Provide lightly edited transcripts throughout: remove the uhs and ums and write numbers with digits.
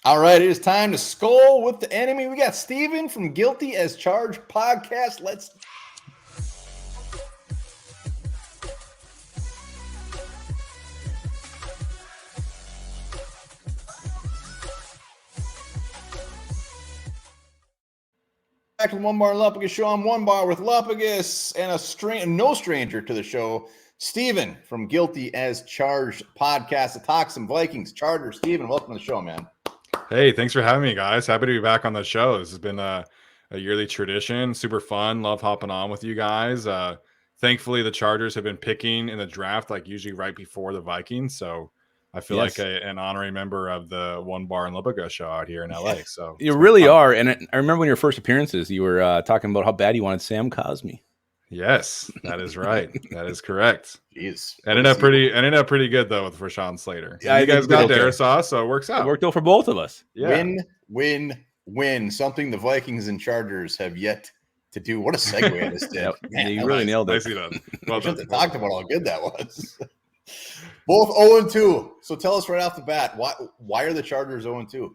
All right, it is time to Skol with the enemy. We got Steven from Guilty as Charged podcast. Let's back to the Onebar and Lupagus show. I'm Onebar with Lupagus and no stranger to the show, Steven from Guilty as Charged podcast. To talk some Vikings, Chargers. Steven, welcome to the show, man. Hey, thanks for having me, guys. Happy to be back on the show. This has been a yearly tradition. Super fun. Love hopping on with you guys. Thankfully, the Chargers have been picking in the draft, like usually right before the Vikings. So I feel like an honorary member of the Onebar and Lupagus show out here in LA. So you really are. And I remember when your first appearances, you were talking about how bad you wanted Sam Cosmi. Yes, that is right. That is correct. Jeez. Ended up pretty good though with Rashawn Slater. Yeah, you guys got Darisaw, so it works out. It worked out for both of us. Yeah. Win. Something the Vikings and Chargers have yet to do. What a segue this did. Man, you really nailed it. I see that. Well we should have talked about how good that was. Both 0-2. So tell us right off the bat, why are the Chargers 0-2?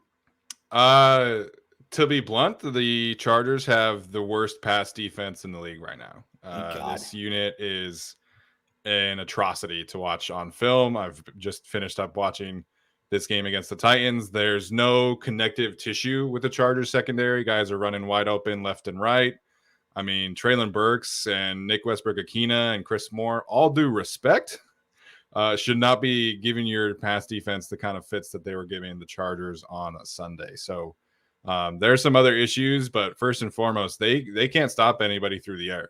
To be blunt, the Chargers have the worst pass defense in the league right now. This unit is an atrocity to watch on film. I've just finished up watching this game against the Titans. There's no connective tissue with the Chargers secondary. Guys are running wide open left and right. I mean, Traylon Burks and Nick Westbrook-Akina and Chris Moore, all due respect, should not be giving your pass defense the kind of fits that they were giving the Chargers on a Sunday. So there's some other issues, but first and foremost, they can't stop anybody through the air.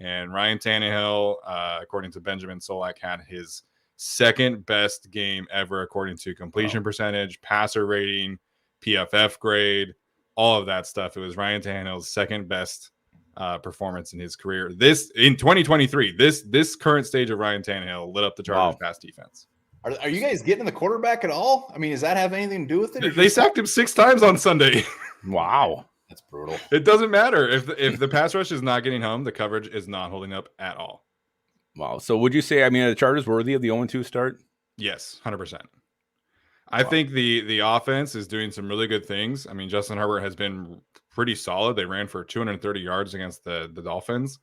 And Ryan Tannehill, according to Benjamin Solak, had his second best game ever, according to completion percentage, passer rating, PFF grade, all of that stuff. It was Ryan Tannehill's second best performance in his career. This in 2023, this current stage of Ryan Tannehill lit up the Chargers pass defense. Are you guys getting the quarterback at all? I mean, does that have anything to do with it? They sacked him 6 times on Sunday. Wow. That's brutal. It doesn't matter. If the pass rush is not getting home, the coverage is not holding up at all. Wow. So would you say, are the Chargers worthy of the 0-2 start? Yes, 100%. I think the offense is doing some really good things. I mean, Justin Herbert has been pretty solid. They ran for 230 yards against the Dolphins,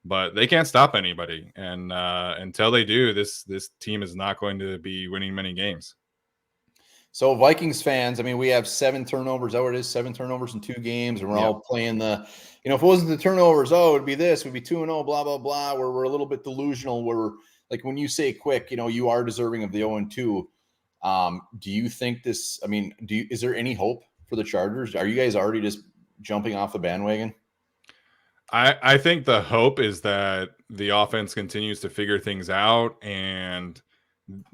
but they can't stop anybody. And until they do, this team is not going to be winning many games. So Vikings fans, I mean, we have 7 turnovers. It is 7 turnovers in 2 games, and we're all playing the, if it wasn't the turnovers, it'd be this, we'd be 2-0, blah, blah, blah, where we're a little bit delusional, where we're, like when you say quick, you are deserving of the 0-2. Do you think this, is there any hope for the Chargers? Are you guys already just jumping off the bandwagon? I think the hope is that the offense continues to figure things out and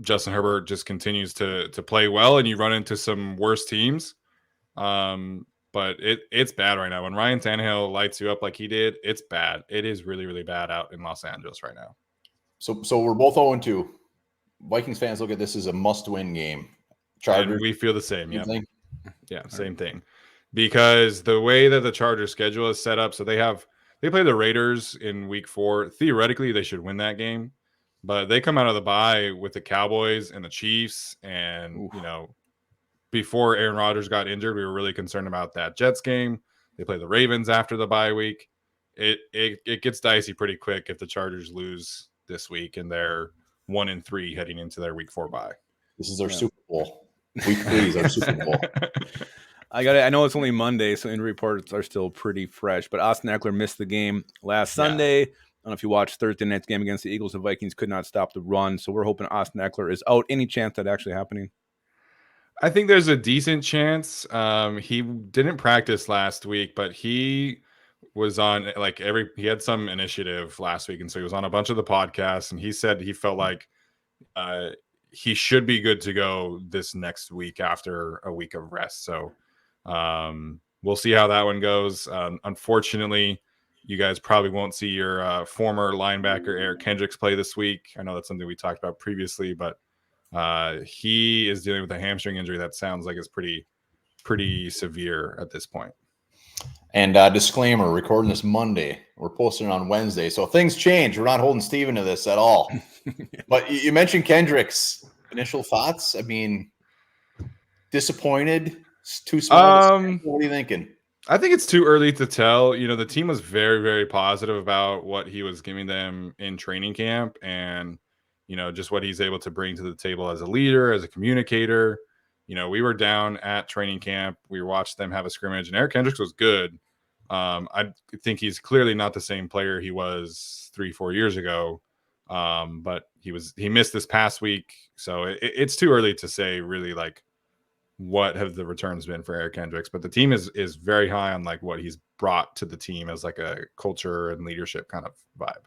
Justin Herbert just continues to play well, and you run into some worse teams. But it's bad right now. When Ryan Tannehill lights you up like he did, it's bad. It is really, really bad out in Los Angeles right now. So we're both 0-2. Vikings fans look at this as a must-win game. Chargers, and we feel the same. Yeah, same thing. Because the way that the Chargers schedule is set up, so they play the Raiders in week 4. Theoretically, they should win that game. But they come out of the bye with the Cowboys and the Chiefs. And, before Aaron Rodgers got injured, we were really concerned about that Jets game. They play the Ravens after the bye week. It gets dicey pretty quick if the Chargers lose this week and they're 1-3 heading into their week 4 bye. This is our Super Bowl. Week 3 is our Super Bowl. I know it's only Monday, so injury reports are still pretty fresh, but Austin Eckler missed the game last Sunday. I don't know if you watched Thursday night's game against the Eagles. The Vikings could not stop the run, so we're hoping Austin Eckler is out. Any chance that actually happening? I think there's a decent chance. He didn't practice last week, but he was on he had some initiative last week, and so he was on a bunch of the podcasts, and he said he felt like he should be good to go this next week after a week of rest. So we'll see how that one goes. Unfortunately, you guys probably won't see your former linebacker Eric Kendricks play this week. I know that's something we talked about previously, but he is dealing with a hamstring injury that sounds like it's pretty severe at this point. And disclaimer, recording this Monday. We're posting it on Wednesday. So things change. We're not holding Steven to this at all. But you mentioned Kendricks. Initial thoughts? I mean, disappointed, It's too small. What are you thinking? I think it's too early to tell. The team was very, very positive about what he was giving them in training camp and, just what he's able to bring to the table as a leader, as a communicator. We were down at training camp. We watched them have a scrimmage, and Eric Kendricks was good. I think he's clearly not the same player he was 3-4 years ago. But he missed this past week. So it's too early to say really like what have the returns been for Eric Kendricks, but the team is very high on like what he's brought to the team as like a culture and leadership kind of vibe.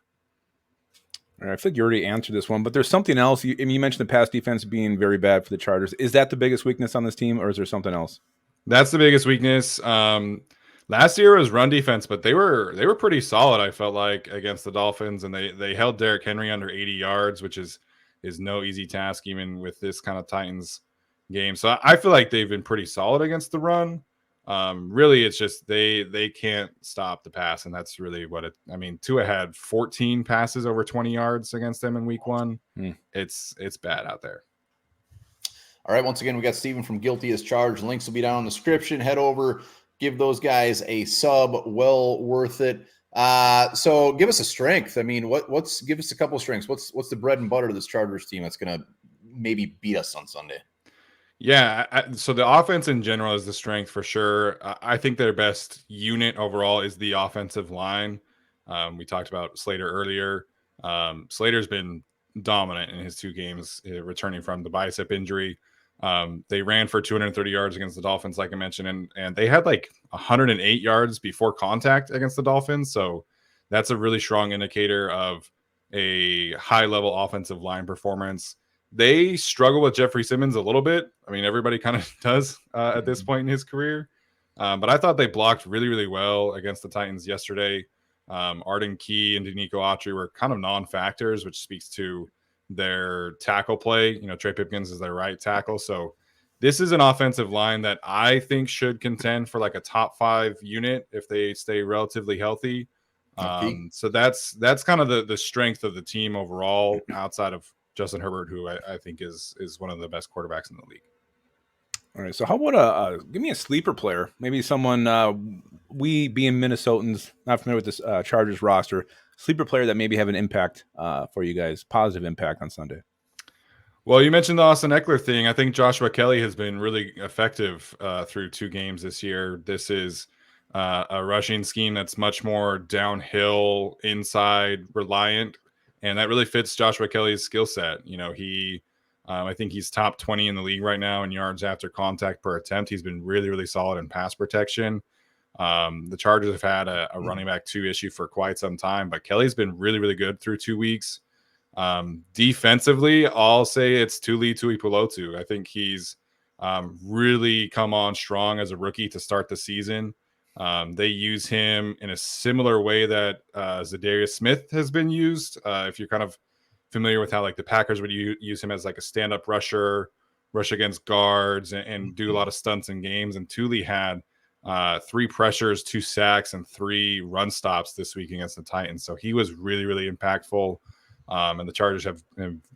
All right, I think you already answered this one, but there's something else. You mentioned the pass defense being very bad for the Chargers. Is that the biggest weakness on this team, or is there something else? That's the biggest weakness. Last year was run defense, but they were pretty solid, I felt like, against the Dolphins, and they held Derrick Henry under 80 yards, which is no easy task even with this kind of Titans game. So I feel like they've been pretty solid against the run. Really, it's just they can't stop the pass, and that's really what Tua had 14 passes over 20 yards against them in week 1. It's bad out there. All right, once again, we got Steven from Guilty as Charged. Links will be down in the description. Head over, give those guys a sub. Well worth it. So give us a strength. Give us a couple of strengths. What's the bread and butter of this Chargers team that's going to maybe beat us on Sunday? Yeah, so the offense in general is the strength for sure. I think their best unit overall is the offensive line. We talked about Slater earlier. Slater's been dominant in his 2 games, returning from the bicep injury. They ran for 230 yards against the Dolphins, like I mentioned, and they had like 108 yards before contact against the Dolphins. So that's a really strong indicator of a high-level offensive line performance. They struggle with Jeffrey Simmons a little bit. Everybody kind of does at this point in his career. But I thought they blocked really, really well against the Titans yesterday. Arden Key and Denico Autry were kind of non-factors, which speaks to their tackle play. Trey Pipkins is their right tackle. So this is an offensive line that I think should contend for like a top 5 unit if they stay relatively healthy. So that's kind of the strength of the team overall, outside of Justin Herbert, who I think is one of the best quarterbacks in the league. All right, so how about give me a sleeper player, maybe someone we being Minnesotans, not familiar with this Chargers roster, sleeper player that maybe have an impact for you guys, positive impact on Sunday. Well, you mentioned the Austin Eckler thing. I think Joshua Kelly has been really effective through 2 games this year. This is a rushing scheme that's much more downhill, inside reliant. And that really fits Joshua Kelly's skill set. I think he's top 20 in the league right now in yards after contact per attempt. He's been really, really solid in pass protection. The Chargers have had a running back 2 issue for quite some time, but Kelly's been really, really good through 2 weeks. Defensively, I'll say it's Tuli Tuipulotu. I think he's really come on strong as a rookie to start the season. They use him in a similar way that Zadarius Smith has been used. If you're kind of familiar with how like the Packers would use him as like a stand-up rusher, rush against guards, and do a lot of stunts in games. And Tuli had 3 pressures, 2 sacks, and 3 run stops this week against the Titans. So he was really, really impactful. And the Chargers have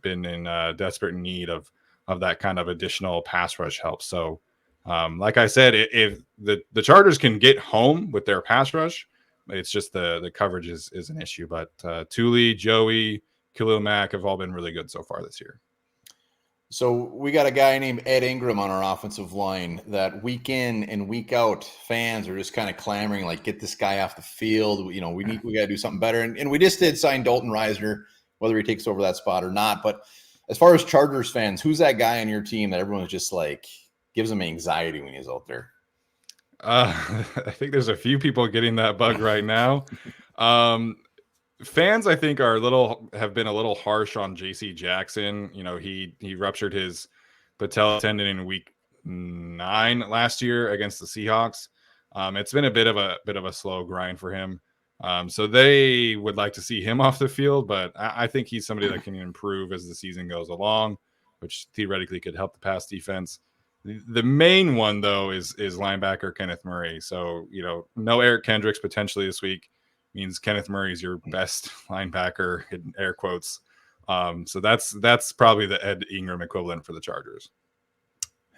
been in desperate need of that kind of additional pass rush help. So like I said, if the Chargers can get home with their pass rush, it's just the coverage is an issue. But Tuli, Joey, Khalil Mack have all been really good so far this year. So we got a guy named Ed Ingram on our offensive line that week in and week out fans are just kind of clamoring, like, get this guy off the field. We got to do something better. And we just did sign Dalton Reisner, whether he takes over that spot or not. But as far as Chargers fans, who's that guy on your team that everyone's just like gives them anxiety when he's out there? I think there's a few people getting that bug right now. Fans, I think, have been a little harsh on J.C. Jackson. He ruptured his patella tendon in week 9 last year against the Seahawks. It's been a bit of a slow grind for him. So they would like to see him off the field, but I think he's somebody that can improve as the season goes along, which theoretically could help the pass defense. The main one, though, is linebacker Kenneth Murray. So, no Eric Kendricks potentially this week means Kenneth Murray is your best linebacker in air quotes. So that's probably the Ed Ingram equivalent for the Chargers.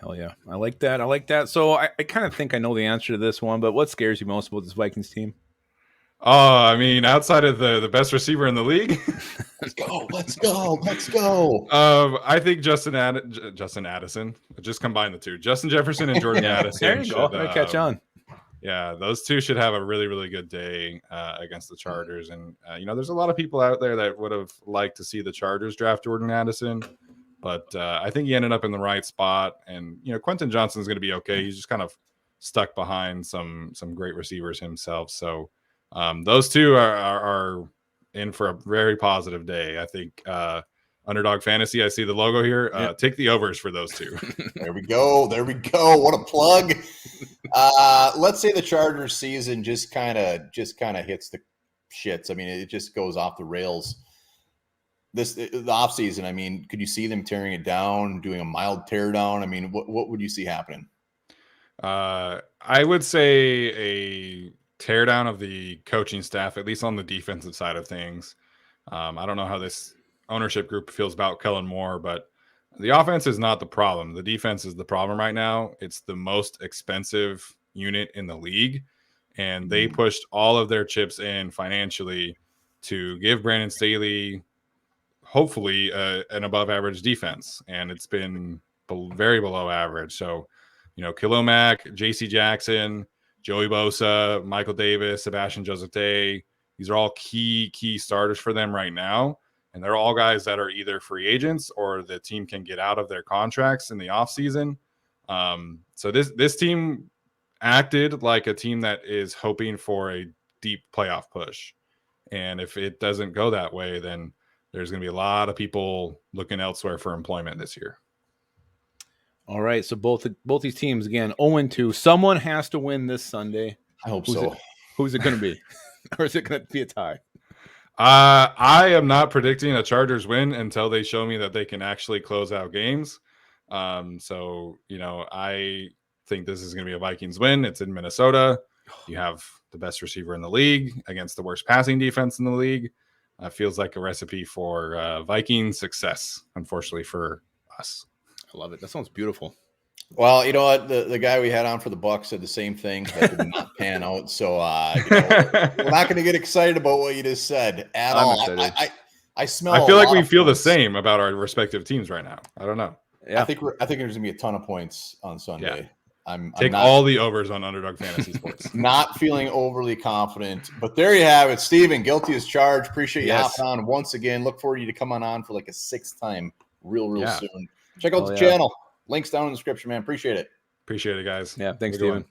Hell yeah. I like that. So I kind of think I know the answer to this one, but what scares you most about this Vikings team? Oh, I mean, outside of the best receiver in the league. Let's go. I think Justin Addison. Just combine the two. Justin Jefferson and Jordan Addison. There you go. Should, catch on. Yeah, those two should have a really, really good day against the Chargers. And, there's a lot of people out there that would have liked to see the Chargers draft Jordan Addison. But I think he ended up in the right spot. And, Quentin Johnson's going to be okay. He's just kind of stuck behind some great receivers himself. So those two are in for a very positive day. I think Underdog Fantasy, I see the logo here. Take the overs for those two. There we go. What a plug. Let's say the Chargers season just kind of hits the shits. I mean, it just goes off the rails. The off season, I mean, could you see them tearing it down, doing a mild tear down? I mean, what would you see happening? I would say a tear down of the coaching staff, at least on the defensive side of things. I don't know how this ownership group feels about Kellen Moore, but the offense is not the problem. The defense is the problem right now. It's the most expensive unit in the league, and they pushed all of their chips in financially to give Brandon Staley hopefully an above average defense, and it's been very below average. So, Khalil Mack, JC Jackson, Joey Bosa, Michael Davis, Sebastian Joseph Day, these are all key starters for them right now. And they're all guys that are either free agents or the team can get out of their contracts in the offseason. So this team acted like a team that is hoping for a deep playoff push. And if it doesn't go that way, then there's going to be a lot of people looking elsewhere for employment this year. All right. So both these teams, again, 0-2. Someone has to win this Sunday. I hope so. Who's it going to be? Or is it going to be a tie? I am not predicting a Chargers win until they show me that they can actually close out games. So, I think this is going to be a Vikings win. It's in Minnesota. You have the best receiver in the league against the worst passing defense in the league. Feels like a recipe for Viking success, unfortunately for us. I love it. That sounds beautiful. Well, you know what? The guy we had on for the Bucs said the same thing. That did not pan out. So we're not going to get excited about what you just said at all. I smell. I feel like we feel the same about our respective teams right now. I don't know. Yeah. I think there's going to be a ton of points on Sunday. Yeah. I'm not, all the overs on Underdog Fantasy Sports. Not feeling overly confident, but there you have it. Steven, guilty as charged. Appreciate you hopping on once again. Look forward to you to come on for like a sixth time real soon. Check out the channel. Links down in the description, man. Appreciate it. Appreciate it, guys. Yeah, thanks, Steven.